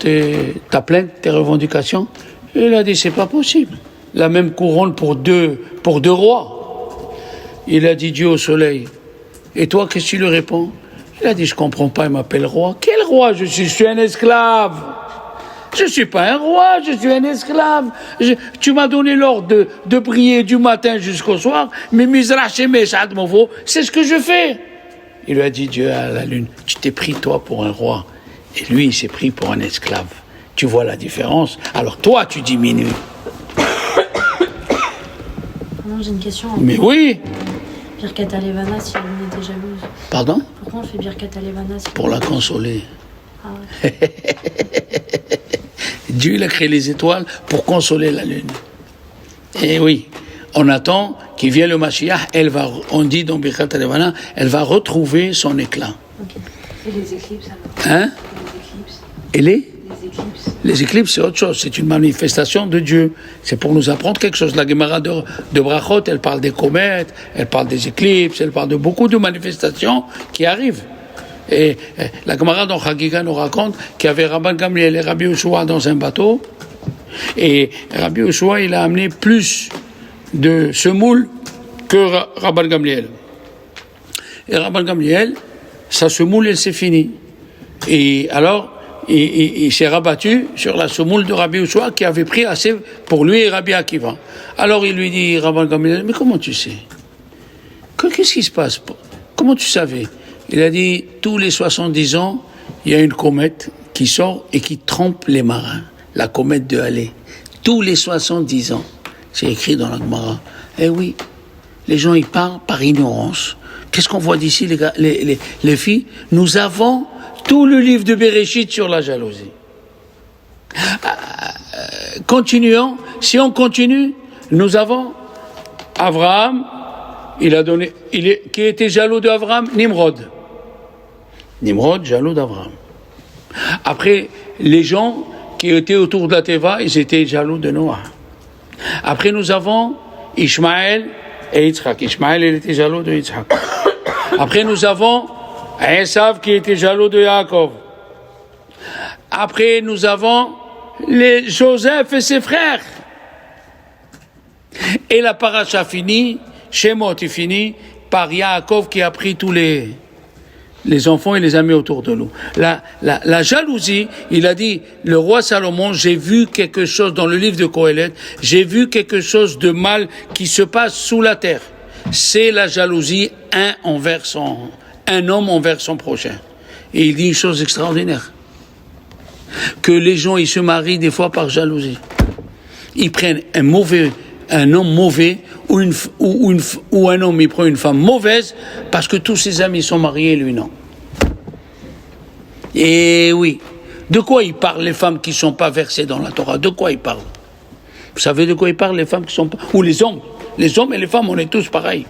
Speaker 1: ta plainte, tes revendications? Il a dit c'est pas possible. La même couronne pour deux rois. Il a dit Dieu au soleil. Et toi, qu'est-ce que tu lui réponds? Il a dit je comprends pas, il m'appelle roi. Quel roi? Je suis un esclave. Je suis pas un roi, je suis un esclave. Tu m'as donné l'ordre de prier du matin jusqu'au soir, mais c'est ce que je fais. Il lui a dit Dieu à la lune, tu t'es pris toi pour un roi, et lui il s'est pris pour un esclave. Tu vois la différence? Alors toi tu diminues.
Speaker 3: Non, j'ai une question.
Speaker 1: Mais oui.
Speaker 3: Birkat Alevana, si elle était jalouse.
Speaker 1: Pardon?
Speaker 3: Pourquoi on fait Birkat Alevana si
Speaker 1: Pour la consoler.
Speaker 3: Ah ouais.
Speaker 1: Dieu il a créé les étoiles pour consoler la lune. Et oui, on attend qu'il vienne le Mashiach, on dit dans Birkat Alevana, elle va retrouver son éclat.
Speaker 3: Okay.
Speaker 4: Et les éclipses alors?
Speaker 1: Hein?
Speaker 4: Les éclipses.
Speaker 1: Et
Speaker 4: Les éclipses.
Speaker 1: Les éclipses, c'est autre chose, c'est une manifestation de Dieu. C'est pour nous apprendre quelque chose. La Gemara de Brachot, elle parle des comètes, elle parle des éclipses, elle parle de beaucoup de manifestations qui arrivent. Et la Gemara dans Chagiga nous raconte qu'il y avait Rabban Gamliel et Rabbi Yoshua dans un bateau, et Rabbi Yoshua, il a amené plus de semoule que Rabban Gamliel. Et Rabban Gamliel, sa semoule, elle s'est finie. Et alors, il s'est rabattu sur la semoule de Rabbi Yoshua qui avait pris assez pour lui et Rabbi Akiva. Alors il lui dit, Rabban Gamliel, mais comment tu sais? Qu'est-ce qui se passe? Comment tu savais? Il a dit, tous les 70 ans, il y a une comète qui sort et qui trompe les marins. La comète de Halley. Tous les 70 ans. C'est écrit dans la Gemara. Eh oui, les gens y parlent par ignorance. Qu'est-ce qu'on voit d'ici, les filles? Nous avons tout le livre de Bereshit sur la jalousie. Continuons. Si on continue, nous avons Abraham, qui était jaloux d'Abraham? Nimrod. Nimrod, jaloux d'Abraham. Après, les gens qui étaient autour de la Teva, ils étaient jaloux de Noah. Après, nous avons Ishmaël et Yitzhak. Ishmaël, il était jaloux de Yitzhak. Après, nous avons Esav qui était jaloux de Yaakov. Après, nous avons Joseph et ses frères. Et la paracha finit, Shemot est fini par Yaakov qui a pris tous les enfants et les a mis autour de nous. La jalousie, il a dit, le roi Salomon, j'ai vu quelque chose dans le livre de Qohélet, j'ai vu quelque chose de mal qui se passe sous la terre. C'est la jalousie, un homme envers son prochain. Et il dit une chose extraordinaire. Que les gens, ils se marient des fois par jalousie. Ils prennent un homme mauvais ou un homme, il prend une femme mauvaise parce que tous ses amis sont mariés et lui non. Et oui. De quoi ils parlent les femmes qui ne sont pas versées dans la Torah? De quoi ils parlent? Vous savez de quoi ils parlent les femmes qui sont pas... Ou les hommes. Les hommes et les femmes, on est tous pareils.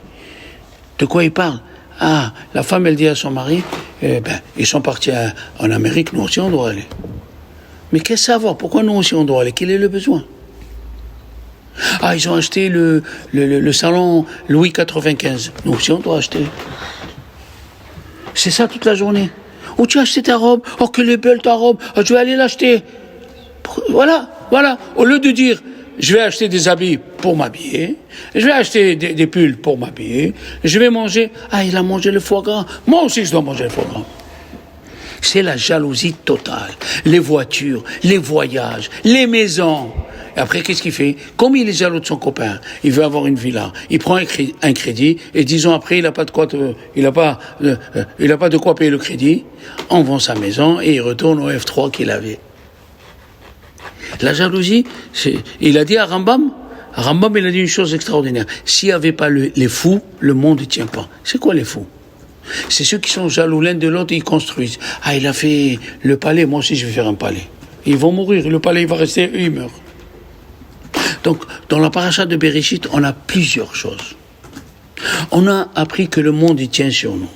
Speaker 1: De quoi ils parlent? Ah, la femme, elle dit à son mari, ils sont partis en Amérique, nous aussi on doit aller. Mais qu'est-ce que ça va? Pourquoi nous aussi on doit aller? Quel est le besoin? Ah, ils ont acheté le salon Louis 95. Nous aussi on doit acheter. C'est ça toute la journée. Oh, tu as acheté ta robe? Oh, quelle est belle ta robe! Oh, je vais aller l'acheter. Voilà. Au lieu de dire, je vais acheter des habits pour m'habiller, je vais acheter des pulls pour m'habiller, je vais manger, il a mangé le foie gras, moi aussi je dois manger le foie gras. C'est la jalousie totale. Les voitures, les voyages, les maisons. Et après, qu'est-ce qu'il fait? Comme il est jaloux de son copain, il veut avoir une villa. Il prend un crédit et 10 ans après, il n'a pas de quoi de quoi payer le crédit. On vend sa maison et il retourne au F3 qu'il avait. La jalousie, il a dit à Rambam, il a dit une chose extraordinaire. S'il n'y avait pas les fous, le monde ne tient pas. C'est quoi les fous? C'est ceux qui sont jaloux l'un de l'autre, ils construisent. Ah, il a fait le palais, moi aussi je vais faire un palais. Ils vont mourir, le palais il va rester, eux ils meurent. Donc, dans la paracha de Bereshit, on a plusieurs choses. On a appris que le monde il tient sur nous.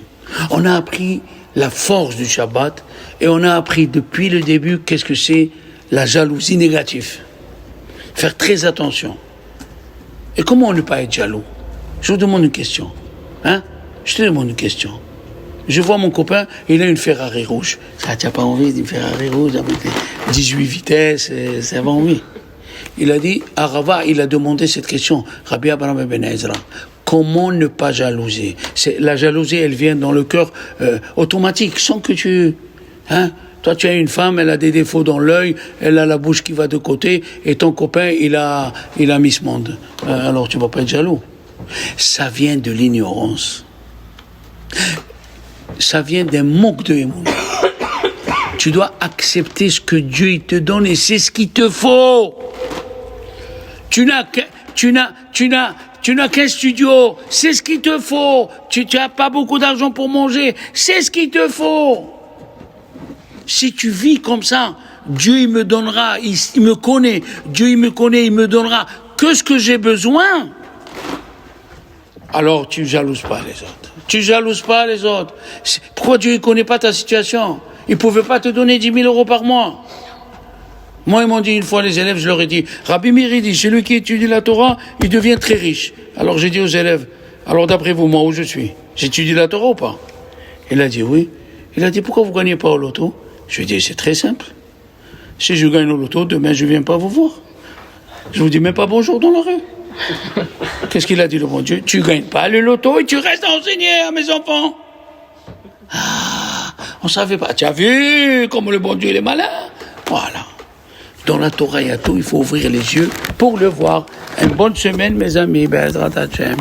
Speaker 1: On a appris la force du Shabbat et on a appris depuis le début qu'est-ce que c'est la jalousie négative. Faire très attention. Et comment ne pas être jaloux? Je vous demande une question. Je te demande une question. Je vois mon copain, il a une Ferrari rouge. Ça, tu n'as pas envie d'une Ferrari rouge avec 18 vitesses, ça va envie. Il a dit, à Rava, il a demandé cette question. Rabbi Abraham ben Ezra, comment ne pas jalouser? La jalousie, elle vient dans le cœur automatique, sans que tu... Toi, tu as une femme, elle a des défauts dans l'œil, elle a la bouche qui va de côté, et ton copain, il a Miss Monde. Alors, tu ne vas pas être jaloux. Ça vient de l'ignorance. Ça vient d'un manque de émotion. Tu dois accepter ce que Dieu il te donne et c'est ce qu'il te faut. Tu n'as qu'un studio, c'est ce qu'il te faut. Tu n'as pas beaucoup d'argent pour manger, c'est ce qu'il te faut. Si tu vis comme ça, Dieu il me donnera, il me connaît, Dieu il me connaît, il me donnera que ce que j'ai besoin. Alors tu jalouses pas les autres. Tu jalouses pas les autres. Pourquoi Dieu ne connaît pas ta situation? Il ne pouvait pas te donner 10 000 euros par mois. Moi, ils m'ont dit une fois, les élèves, je leur ai dit, Rabbi Meir, il dit, celui qui étudie la Torah, il devient très riche. Alors j'ai dit aux élèves, alors d'après vous, moi, où je suis? J'étudie la Torah ou pas? Il a dit oui. Il a dit, pourquoi vous ne gagnez pas au loto? Je lui ai dit, c'est très simple. Si je gagne au loto, demain, je ne viens pas vous voir. Je vous dis même pas bonjour dans la rue. Qu'est-ce qu'il a dit, le bon Dieu? Tu ne gagnes pas le loto et tu restes à enseigner à mes enfants. Ah, on ne savait pas. Tu as vu comme le bon Dieu il est malin? Voilà. Dans la Torah, il y a tout. Il faut ouvrir les yeux pour le voir. Une bonne semaine, mes amis. Be'ezrat Hashem.